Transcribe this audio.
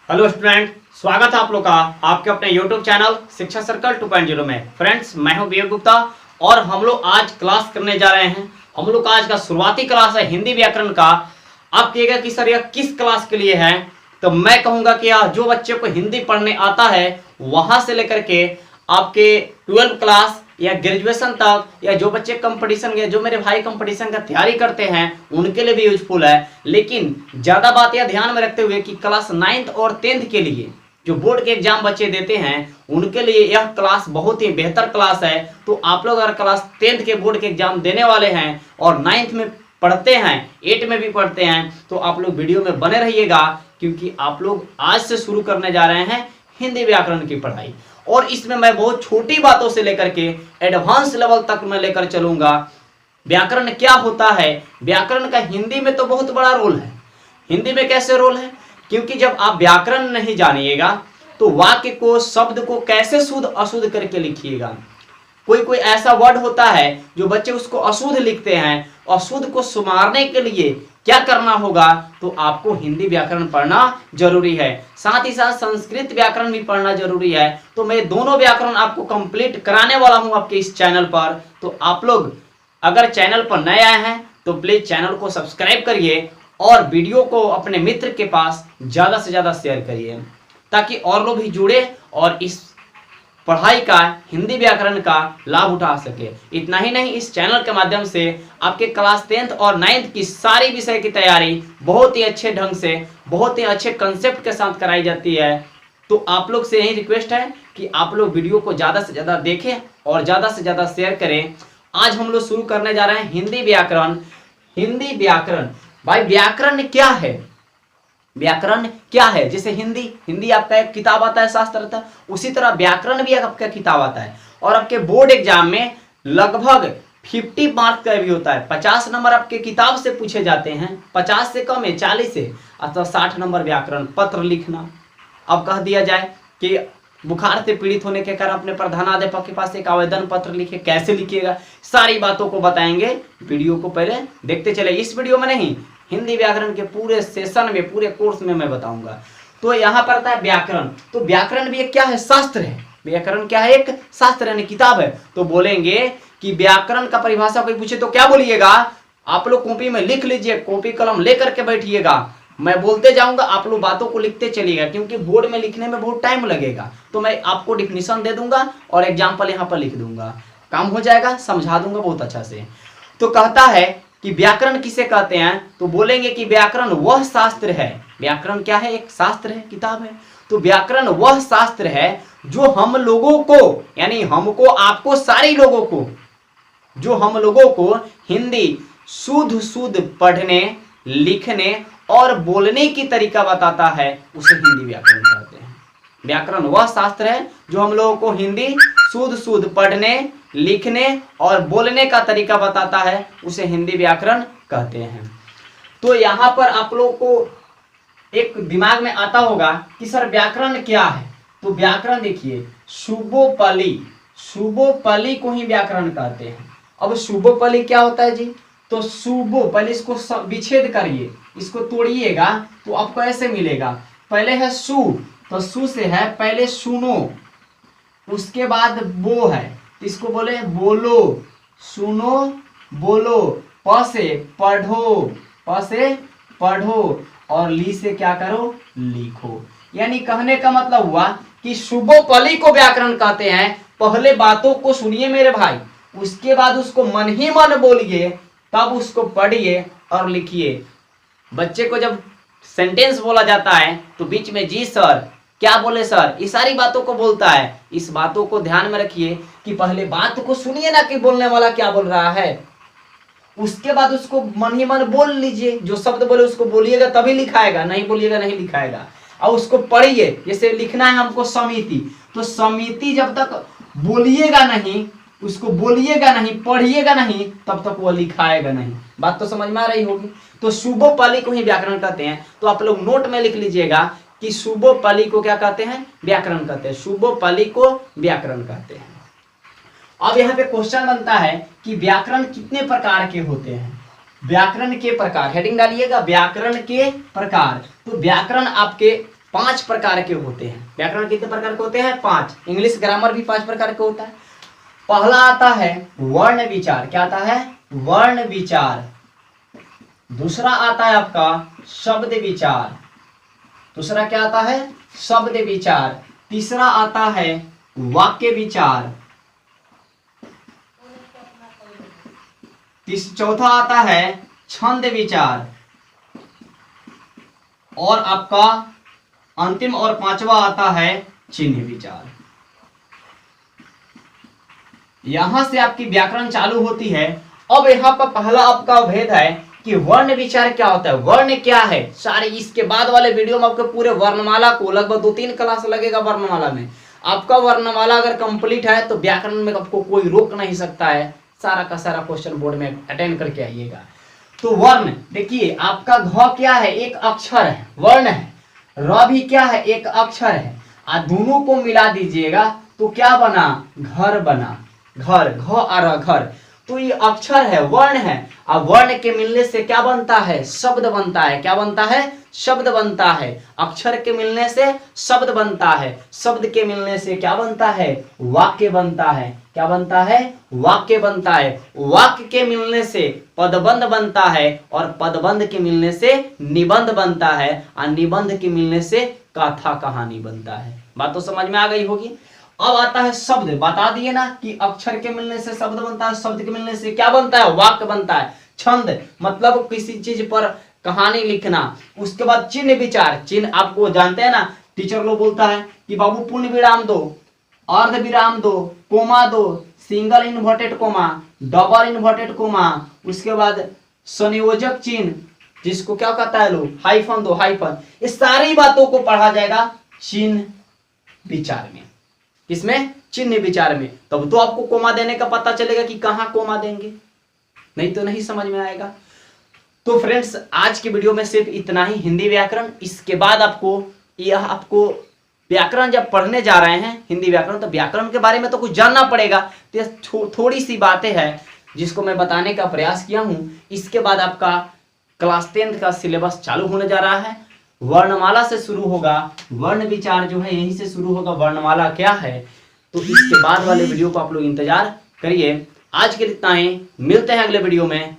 Hello student, स्वागत है आप लोग का आपके अपने YouTube चैनल शिक्षा सर्कल 2.0 में। फ्रेंड्स, मैं हूं विवेक गुप्ता और हम लोग आज क्लास करने जा रहे हैं। हम लोग का आज का शुरुआती क्लास है हिंदी व्याकरण का। आप कहिएगा कि सर यह किस क्लास के लिए है, तो मैं कहूंगा कि जो बच्चे को हिंदी पढ़ने आता है वहां से लेकर के आपके 12th क्लास या ग्रेजुएशन तक, या जो बच्चे कंपटीशन के, जो मेरे भाई कंपटीशन का तैयारी करते हैं उनके लिए भी यूजफुल है। लेकिन ज्यादा बात यह ध्यान में रखते हुए कि क्लास 9th और 10th के लिए जो बोर्ड के एग्जाम बच्चे देते हैं उनके लिए यह क्लास बहुत ही बेहतर क्लास है। तो आप लोग अगर क्लास 10th के बोर्ड के एग्जाम देने वाले हैं और 9th में पढ़ते हैं, 8 में भी पढ़ते हैं, तो आप लोग वीडियो में बने रहिएगा, क्योंकि आप लोग आज से शुरू करने जा रहे हैं हिंदी व्याकरण की पढ़ाई। और इसमें मैं बहुत छोटी बातों से लेकर के एडवांस लेवल तक मैं लेकर चलूंगा। व्याकरण क्या होता है, व्याकरण का हिंदी में तो बहुत बड़ा रोल है। हिंदी में कैसे रोल है, क्योंकि जब आप व्याकरण नहीं जानिएगा तो वाक्य को, शब्द को कैसे शुद्ध अशुद्ध करके लिखिएगा। कोई कोई ऐसा वर्ड होता है जो बच्चे उसको अशुद्ध लिखते हैं। अशुद्ध को सुधारने के लिए क्या करना होगा, तो आपको हिंदी व्याकरण पढ़ना जरूरी है। साथ ही साथ संस्कृत व्याकरण भी पढ़ना जरूरी है। तो मैं दोनों व्याकरण आपको कंप्लीट कराने वाला हूं आपके इस चैनल पर। तो आप लोग अगर चैनल पर नए आए हैं तो प्लीज चैनल को सब्सक्राइब करिए और वीडियो को अपने मित्र के पास ज्यादा से ज्यादा शेयर करिए, ताकि और लोग भी जुड़े और इस पढ़ाई का, हिंदी व्याकरण का लाभ उठा सके। इतना ही नहीं, इस चैनल के माध्यम से आपके क्लास 10th और 9th की सारी विषय की तैयारी बहुत ही अच्छे ढंग से, बहुत ही अच्छे कंसेप्ट के साथ कराई जाती है। तो आप लोग से यही रिक्वेस्ट है कि आप लोग वीडियो को ज़्यादा से ज़्यादा देखें और ज़्यादा से ज़्यादा शेयर करें। आज हम लोग शुरू करने जा रहे हैं हिंदी व्याकरण। हिंदी व्याकरण, भाई व्याकरण क्या है? व्याकरण क्या है? जैसे हिंदी आपका एक किताब आता है, शास्त्र आता है, उसी तरह व्याकरण भी आपका किताब आता है। और आपके बोर्ड एग्जाम में लगभग 50 मार्क्स का भी होता है। 50 नंबर आपके किताब से पूछे जाते हैं, 50 से कम है, 40 से, अथवा 60 नंबर व्याकरण। पत्र लिखना, अब कह दिया जाए कि बुखार से पीड़ित होने के कारण अपने प्रधानाध्यापक के पास एक आवेदन पत्र लिखे, कैसे लिखिएगा, सारी बातों को बताएंगे। वीडियो को पहले देखते चले। इस वीडियो में नहीं, हिंदी व्याकरण के पूरे सेशन में, पूरे कोर्स में मैं बताऊंगा। तो यहाँ पर आता है व्याकरण। तो व्याकरण भी एक क्या है? शास्त्र है। व्याकरण क्या है? एक शास्त्र यानी किताब है। तो बोलेंगे कि व्याकरण का परिभाषा कोई पूछे तो क्या बोलिएगा? आप लोग कॉपी में लिख लीजिए, कॉपी कलम लेकर के बैठिएगा। मैं बोलते जाऊंगा, आप लोग बातों को लिखते चलिएगा, क्योंकि बोर्ड में लिखने में बहुत टाइम लगेगा। तो मैं आपको डिफिनीशन दे दूंगा और एग्जाम्पल यहाँ पर लिख दूंगा, काम हो जाएगा, समझा दूंगा बहुत अच्छा से। तो कहता है कि व्याकरण किसे कहते हैं, तो बोलेंगे कि व्याकरण वह शास्त्र है। व्याकरण क्या है? एक शास्त्र है, किताब है। तो व्याकरण वह शास्त्र है जो हम लोगों को, यानी हमको, आपको, सारे लोगों को, जो हम लोगों को हिंदी शुद्ध पढ़ने, लिखने और बोलने की तरीका बताता है, उसे हिंदी व्याकरण कहते हैं। व्याकरण वह शास्त्र है जो हम लोगों को हिंदी शुद्ध पढ़ने, लिखने और बोलने का तरीका बताता है, उसे हिंदी व्याकरण कहते हैं। तो यहाँ पर आप लोगों को एक दिमाग में आता होगा कि सर व्याकरण क्या है। तो व्याकरण देखिए, शुभोपली को ही व्याकरण कहते हैं। अब शुभोपली क्या होता है जी? तो शुभो, पहले इसको विच्छेद करिए, इसको तोड़िएगा तो आपको ऐसे मिलेगा। पहले है सु, तो सु से है पहले सुनो, उसके बाद बो है, इसको बोले बोलो, सुनो बोलो। प से पढ़ो, प से पढ़ो, और ली से क्या करो? लिखो। यानी कहने का मतलब हुआ कि शुभोपली को व्याकरण कहते हैं। पहले बातों को सुनिए मेरे भाई, उसके बाद उसको मन ही मन बोलिए, तब उसको पढ़िए और लिखिए। बच्चे को जब सेंटेंस बोला जाता है तो बीच में जी सर, क्या बोले सर, ये सारी बातों को बोलता है। इस बातों को ध्यान में रखिए कि पहले बात को सुनिए ना कि बोलने वाला क्या बोल रहा है, उसके बाद उसको मन ही मन बोल लीजिए। जो शब्द बोले उसको बोलिएगा तभी लिखाएगा, नहीं बोलिएगा नहीं लिखाएगा। और उसको पढ़िए। जैसे लिखना है हमको समिति, तो समिति जब तक बोलिएगा नहीं, उसको बोलिएगा नहीं, पढ़िएगा नहीं, तब तक वो लिखाएगा नहीं। बात तो समझ में आ रही होगी। तो शुभोपली को ही व्याकरण कहते हैं। तो आप लोग नोट में लिख लीजिएगा कि शुभोपली को क्या कहते हैं? व्याकरण कहते हैं। शुभोपली को व्याकरण कहते हैं। अब यहाँ पे क्वेश्चन बनता है कि व्याकरण कितने प्रकार के होते हैं? व्याकरण के प्रकार, हेडिंग डालिएगा, व्याकरण के प्रकार। तो व्याकरण आपके 5 प्रकार के होते हैं। व्याकरण कितने प्रकार के होते हैं? 5। इंग्लिश ग्रामर भी 5 प्रकार के होता है। पहला आता है वर्ण विचार। क्या आता है? वर्ण विचार। दूसरा आता है आपका शब्द विचार। दूसरा क्या आता है? शब्द विचार। तीसरा आता है वाक्य विचार। चौथा आता है छंद विचार। और आपका अंतिम और 5वां आता है चिन्ह विचार। यहां से आपकी व्याकरण चालू होती है। अब यहाँ पर पहला आपका भेद है कि वर्ण विचार क्या होता है। वर्ण क्या है? सारे इसके बाद वाले वीडियो में आपके पूरे वर्णमाला को लगभग 2-3 क्लास लगेगा वर्णमाला में। आपका वर्णमाला अगर कंप्लीट है तो व्याकरण में आपको कोई रोक नहीं सकता है। सारा का सारा क्वेश्चन बोर्ड में अटेंड करके आइएगा। तो वर्ण देखिए, आपका घ क्या है? एक अक्षर है, वर्ण है। र भी क्या है? एक अक्षर है। दोनों को मिला दीजिएगा तो क्या बना? घर बना। घर, घ और घर। तो ये अक्षर है, वर्ण है। अब वर्ण के मिलने से क्या बनता है? शब्द बनता है। क्या बनता है? शब्द बनता है। अक्षर के मिलने से शब्द बनता है। शब्द के मिलने से क्या बनता है? वाक्य बनता है। क्या बनता है? वाक्य बनता है। वाक्य के मिलने से पदबंध बनता है और पदबंध के मिलने से निबंध बनता है और निबंध के मिलने से कथा कहानी बनता है। बात तो समझ में आ गई होगी। अब आता है शब्द। बता दिए ना कि अक्षर के मिलने से शब्द बनता है, शब्द के मिलने से क्या बनता है? वाक्य बनता है। छंद मतलब किसी चीज पर कहानी लिखना। उसके बाद चिन्ह विचार। चिन्ह आपको जानते हैं ना, टीचर लोग बोलता है कि बाबू पूर्ण विराम दो, अर्ध विराम दो, कोमा दो, single inverted coma, double inverted coma, उसके बाद संयोजक चिन्ह जिसको क्या कहता है लोग? हाइफन दो, हाइफन। इस सारी बातों को पढ़ा जाएगा चिन्ह विचार में। किसमें? चिन्ह विचार में। तब तो आपको कोमा देने का पता चलेगा कि कहां कोमा देंगे, नहीं तो नहीं समझ में आएगा। तो फ्रेंड्स, आज की वीडियो में सिर्फ इतना ही हिंदी व्याकरण। इसके बाद आपको व्याकरण जब पढ़ने जा रहे हैं हिंदी व्याकरण, तो व्याकरण के बारे में तो कुछ जानना पड़ेगा। तो थोड़ी सी बातें हैं जिसको मैं बताने का प्रयास किया हूं। इसके बाद आपका क्लास 10 का सिलेबस चालू होने जा रहा है। वर्णमाला से शुरू होगा। वर्ण विचार जो है यहीं से शुरू होगा। वर्णमाला क्या है, तो इसके बाद वाले वीडियो को आप लोग इंतजार करिए। आज के लिए इतना ही। मिलते हैं अगले वीडियो में।